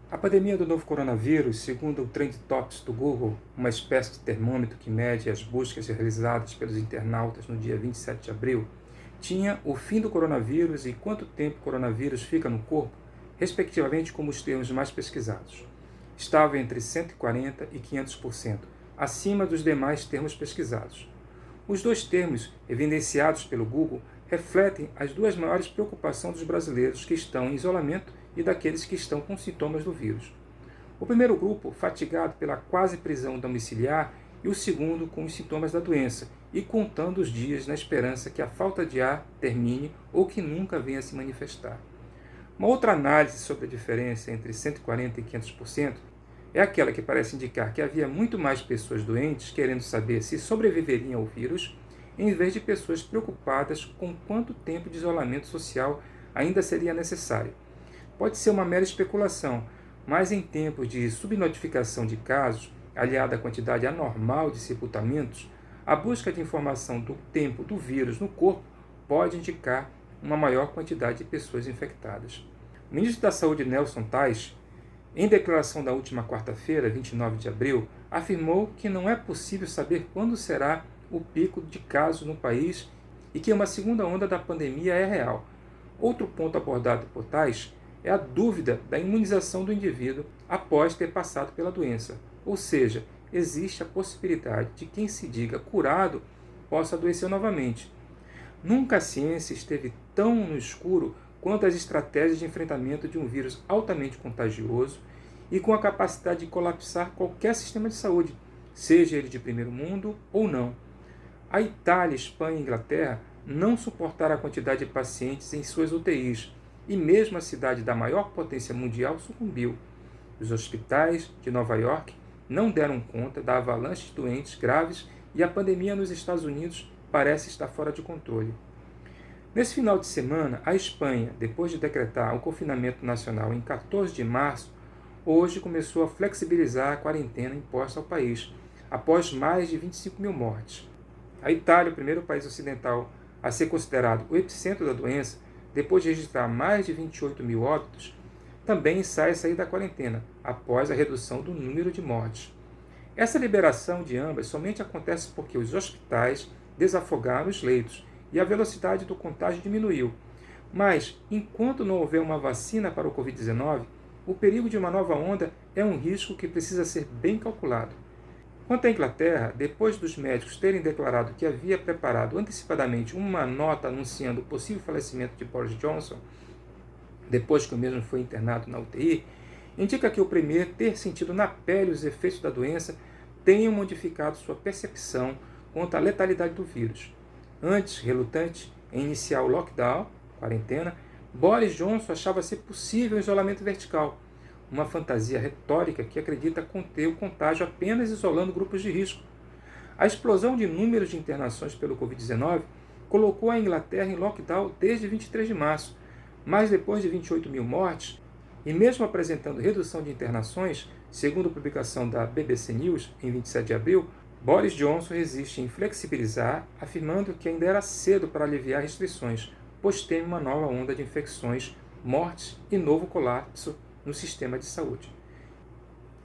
A pandemia do novo coronavírus, segundo o Trend Topics do Google, uma espécie de termômetro que mede as buscas realizadas pelos internautas no dia 27 de abril, tinha o fim do coronavírus e quanto tempo o coronavírus fica no corpo, respectivamente, como os termos mais pesquisados. Estava entre 140% e 500%, acima dos demais termos pesquisados. Os dois termos, evidenciados pelo Google, refletem as duas maiores preocupações dos brasileiros que estão em isolamento e daqueles que estão com sintomas do vírus. O primeiro grupo, fatigado pela quase prisão domiciliar, e o segundo com os sintomas da doença e contando os dias na esperança que a falta de ar termine ou que nunca venha a se manifestar. Uma outra análise sobre a diferença entre 140% e 500% é aquela que parece indicar que havia muito mais pessoas doentes querendo saber se sobreviveriam ao vírus, em vez de pessoas preocupadas com quanto tempo de isolamento social ainda seria necessário. Pode ser uma mera especulação, mas em tempos de subnotificação de casos, aliada à quantidade anormal de sepultamentos, a busca de informação do tempo do vírus no corpo pode indicar uma maior quantidade de pessoas infectadas. O ministro da Saúde, Nelson Taixe, em declaração da última quarta-feira, 29 de abril, afirmou que não é possível saber quando será o pico de casos no país e que uma segunda onda da pandemia é real. Outro ponto abordado por Taixe é a dúvida da imunização do indivíduo após ter passado pela doença, ou seja, existe a possibilidade de quem se diga curado possa adoecer novamente. Nunca a ciência esteve tão no escuro quanto as estratégias de enfrentamento de um vírus altamente contagioso e com a capacidade de colapsar qualquer sistema de saúde, seja ele de primeiro mundo ou não. A Itália, Espanha e Inglaterra não suportaram a quantidade de pacientes em suas UTIs, e mesmo a cidade da maior potência mundial sucumbiu. Os hospitais de Nova York não deram conta da avalanche de doentes graves e a pandemia nos Estados Unidos parece estar fora de controle. Nesse final de semana, a Espanha, depois de decretar o confinamento nacional em 14 de março, hoje começou a flexibilizar a quarentena imposta ao país, após mais de 25 mil mortes. A Itália, o primeiro país ocidental a ser considerado o epicentro da doença, depois de registrar mais de 28 mil óbitos, também sai a sair da quarentena, após a redução do número de mortes. Essa liberação de ambas somente acontece porque os hospitais desafogaram os leitos e a velocidade do contágio diminuiu. Mas, enquanto não houver uma vacina para o Covid-19, o perigo de uma nova onda é um risco que precisa ser bem calculado. Quanto à Inglaterra, depois dos médicos terem declarado que havia preparado antecipadamente uma nota anunciando o possível falecimento de Boris Johnson, depois que o mesmo foi internado na UTI, indica que o Premier ter sentido na pele os efeitos da doença tenha modificado sua percepção quanto à letalidade do vírus. Antes, relutante em iniciar o lockdown, quarentena, Boris Johnson achava ser possível o isolamento vertical, uma fantasia retórica que acredita conter o contágio apenas isolando grupos de risco. A explosão de números de internações pelo Covid-19 colocou a Inglaterra em lockdown desde 23 de março, mas depois de 28 mil mortes, e mesmo apresentando redução de internações, segundo a publicação da BBC News em 27 de abril, Boris Johnson resiste em flexibilizar, afirmando que ainda era cedo para aliviar restrições, pois teme uma nova onda de infecções, mortes e novo colapso no sistema de saúde.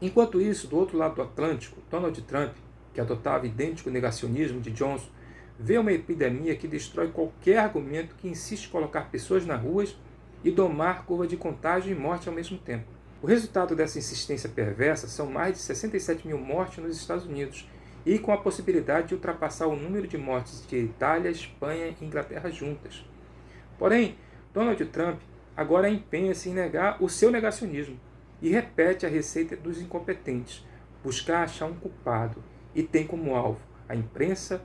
Enquanto isso, do outro lado do Atlântico, Donald Trump, que adotava idêntico negacionismo de Johnson, vê uma epidemia que destrói qualquer argumento que insiste em colocar pessoas nas ruas e domar curva de contágio e morte ao mesmo tempo. O resultado dessa insistência perversa são mais de 67 mil mortes nos Estados Unidos e com a possibilidade de ultrapassar o número de mortes de Itália, Espanha e Inglaterra juntas. Porém, Donald Trump agora empenha-se em negar o seu negacionismo e repete a receita dos incompetentes, buscar achar um culpado, e tem como alvo a imprensa,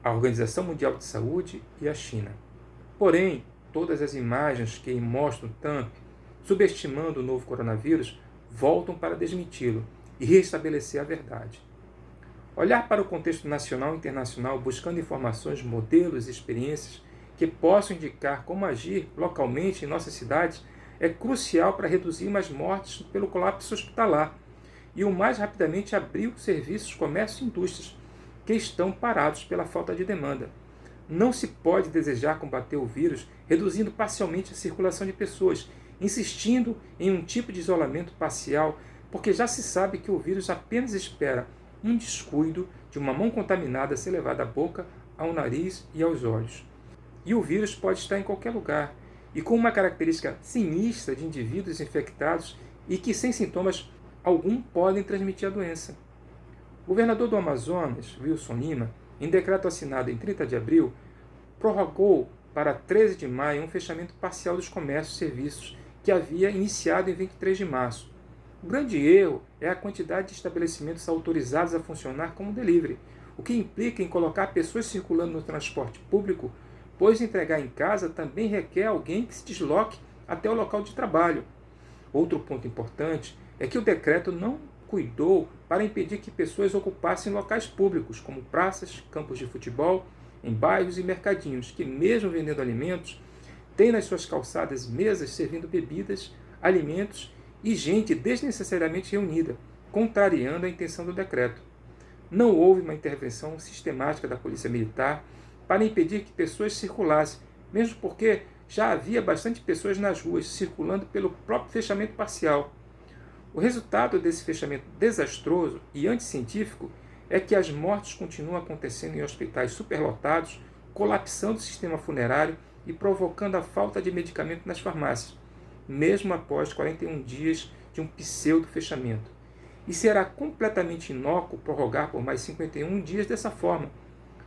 a Organização Mundial de Saúde e a China. Porém, todas as imagens que mostram Trump subestimando o novo coronavírus voltam para desmenti-lo e restabelecer a verdade. Olhar para o contexto nacional e internacional buscando informações, modelos e experiências que possam indicar como agir localmente em nossas cidades é crucial para reduzir mais mortes pelo colapso hospitalar e o mais rapidamente abrir os serviços, comércio e indústrias que estão parados pela falta de demanda. Não se pode desejar combater o vírus reduzindo parcialmente a circulação de pessoas insistindo em um tipo de isolamento parcial, porque já se sabe que o vírus apenas espera um descuido de uma mão contaminada ser levada à boca, ao nariz e aos olhos. E o vírus pode estar em qualquer lugar, e com uma característica sinistra de indivíduos infectados e que sem sintomas algum podem transmitir a doença. O governador do Amazonas, Wilson Lima, em decreto assinado em 30 de abril, prorrogou para 13 de maio um fechamento parcial dos comércios e serviços que havia iniciado em 23 de março. O grande erro é a quantidade de estabelecimentos autorizados a funcionar como delivery, o que implica em colocar pessoas circulando no transporte público, pois entregar em casa também requer alguém que se desloque até o local de trabalho. Outro ponto importante é que o decreto não cuidou para impedir que pessoas ocupassem locais públicos, como praças, campos de futebol, em bairros e mercadinhos, que mesmo vendendo alimentos, têm nas suas calçadas mesas servindo bebidas, alimentos e gente desnecessariamente reunida, contrariando a intenção do decreto. Não houve uma intervenção sistemática da Polícia Militar para impedir que pessoas circulassem, mesmo porque já havia bastante pessoas nas ruas circulando pelo próprio fechamento parcial. O resultado desse fechamento desastroso e anticientífico é que as mortes continuam acontecendo em hospitais superlotados, colapsando o sistema funerário e provocando a falta de medicamento nas farmácias, mesmo após 41 dias de um pseudo-fechamento. E será completamente inócuo prorrogar por mais 51 dias dessa forma.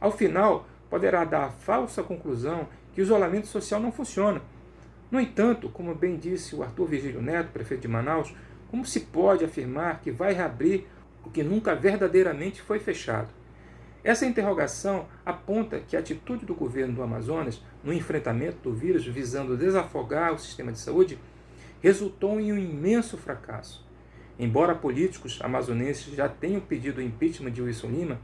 Ao final, poderá dar a falsa conclusão que o isolamento social não funciona. No entanto, como bem disse o Arthur Virgílio Neto, prefeito de Manaus, como se pode afirmar que vai reabrir o que nunca verdadeiramente foi fechado? Essa interrogação aponta que a atitude do governo do Amazonas no enfrentamento do vírus visando desafogar o sistema de saúde resultou em um imenso fracasso. Embora políticos amazonenses já tenham pedido o impeachment de Wilson Lima,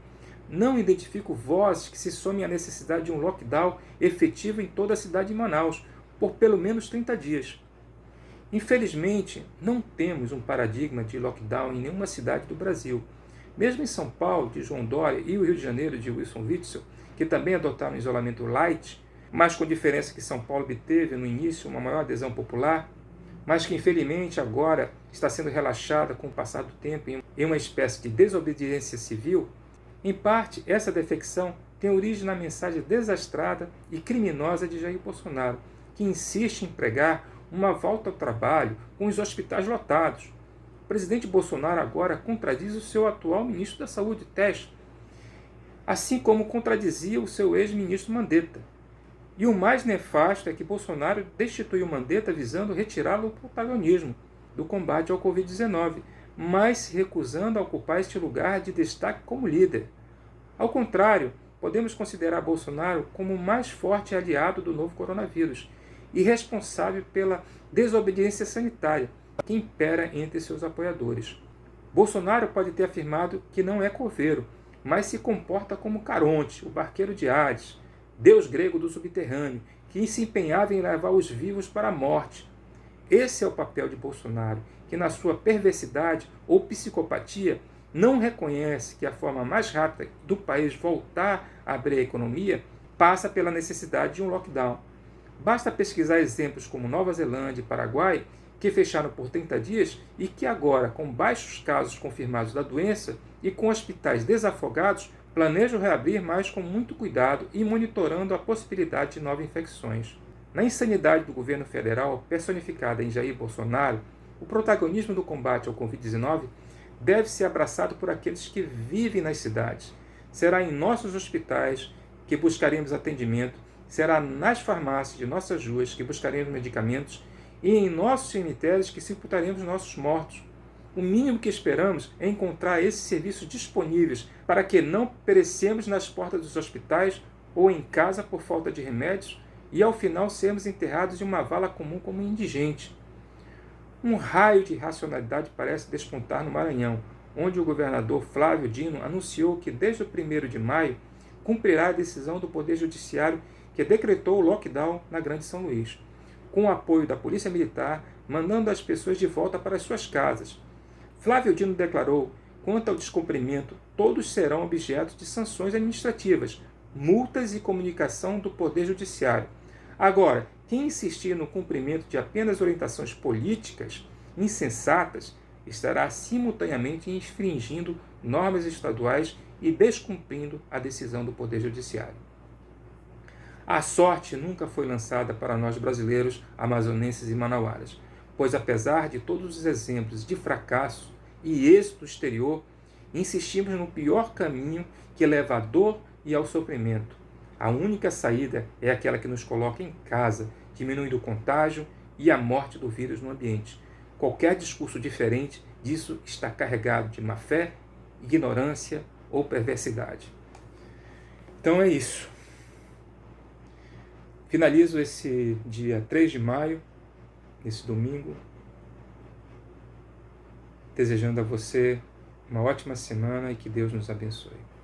não identifico vozes que se somem à necessidade de um lockdown efetivo em toda a cidade de Manaus, por pelo menos 30 dias. Infelizmente, não temos um paradigma de lockdown em nenhuma cidade do Brasil. Mesmo em São Paulo, de João Dória, e o Rio de Janeiro, de Wilson Witzel, que também adotaram isolamento light, mas com diferença que São Paulo obteve no início uma maior adesão popular, mas que infelizmente agora está sendo relaxada com o passar do tempo em uma espécie de desobediência civil, em parte essa defecção tem origem na mensagem desastrada e criminosa de Jair Bolsonaro, que insiste em pregar uma volta ao trabalho com os hospitais lotados. O presidente Bolsonaro agora contradiz o seu atual ministro da Saúde, Teste, assim como contradizia o seu ex-ministro Mandetta. E o mais nefasto é que Bolsonaro destituiu Mandetta visando retirá-lo do protagonismo do combate ao Covid-19, mas se recusando a ocupar este lugar de destaque como líder. Ao contrário, podemos considerar Bolsonaro como o mais forte aliado do novo coronavírus e responsável pela desobediência sanitária que impera entre seus apoiadores. Bolsonaro pode ter afirmado que não é coveiro, mas se comporta como Caronte, o barqueiro de Hades, deus grego do subterrâneo, que se empenhava em levar os vivos para a morte. Esse é o papel de Bolsonaro, que na sua perversidade ou psicopatia não reconhece que a forma mais rápida do país voltar a abrir a economia passa pela necessidade de um lockdown. Basta pesquisar exemplos como Nova Zelândia e Paraguai, que fecharam por 30 dias e que agora, com baixos casos confirmados da doença e com hospitais desafogados, planejam reabrir, mas com muito cuidado e monitorando a possibilidade de novas infecções. Na insanidade do governo federal, personificada em Jair Bolsonaro, o protagonismo do combate ao Covid-19 deve ser abraçado por aqueles que vivem nas cidades. Será em nossos hospitais que buscaremos atendimento, será nas farmácias de nossas ruas que buscaremos medicamentos e em nossos cemitérios que sepultaremos nossos mortos. O mínimo que esperamos é encontrar esses serviços disponíveis para que não perecemos nas portas dos hospitais ou em casa por falta de remédios e ao final sermos enterrados em uma vala comum como indigente. Um raio de irracionalidade parece despontar no Maranhão, onde o governador Flávio Dino anunciou que desde o 1º de maio cumprirá a decisão do Poder Judiciário que decretou o lockdown na Grande São Luís, com o apoio da Polícia Militar, mandando as pessoas de volta para as suas casas. Flávio Dino declarou: quanto ao descumprimento, todos serão objetos de sanções administrativas, multas e comunicação do Poder Judiciário. Agora, Quem insistir no cumprimento de apenas orientações políticas insensatas estará simultaneamente infringindo normas estaduais e descumprindo a decisão do Poder Judiciário. A sorte nunca foi lançada para nós brasileiros, amazonenses e manauaras, pois apesar de todos os exemplos de fracasso e êxito exterior, insistimos no pior caminho que leva à dor e ao sofrimento. A única saída é aquela que nos coloca em casa, diminuindo o contágio e a morte do vírus no ambiente. Qualquer discurso diferente disso está carregado de má-fé, ignorância ou perversidade. Então é isso. Finalizo esse dia 3 de maio, esse domingo, desejando a você uma ótima semana e que Deus nos abençoe.